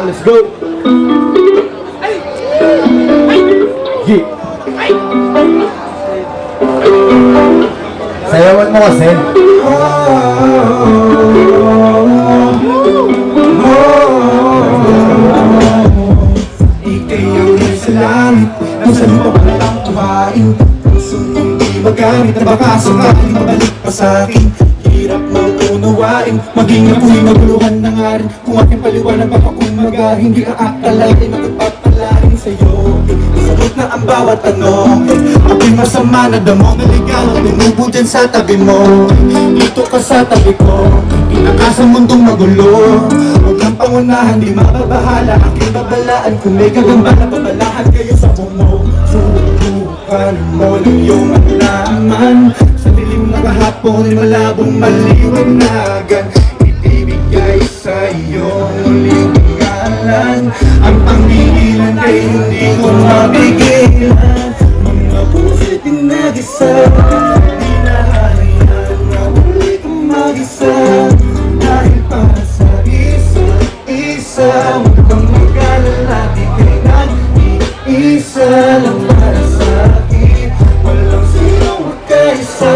let's go. Yeah. Sayawan mo kasi. Ika'y ang sa langit, nasa lupa pala ang kumain. Puso mong di magamit na baka sakaling mabalik pa sa'kin. Hirap mang unawain, maging ako'y maguluhan na nga rin. Kung aking paliwanag papakumaga, hindi ka akalain na ipapalain sa'yo. Sagot na ang bawat tanong, ako'y masama na damo. Naligaw at tumubo dyan sa tabi mo. Dito ka sa tabi ko, inakasa mundong magulo. Huwag kang pangunahan, di mababahala. Aking babalaan kung may gagambala, babalahan kayo sa bumo. Subukan mo ng iyong malaman. Sa dilim na kahapon ay malabong maliwanagan. Ibibigay sa iyong muling pangalan. Ang panggigilan ay hindi ko mabigilan. Mga puso'y tinagisa, di na hayaan na muli kang mag-isa. Dahil para sa isa't isa, huwag kang mag-alala, di kay nag-iisa lang para sa akin. Walang sinong magkaisa,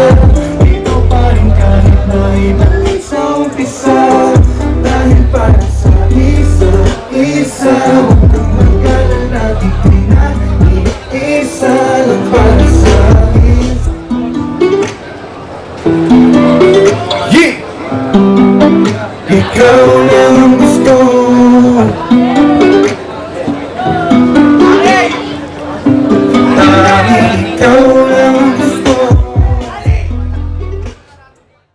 dito pa rin kahit na ibalik sa umpisa. Dahil para sa isa't isa, huwag kang mag-alala, di kay nag-iisa lang para sa akin. Yeah. Ikaw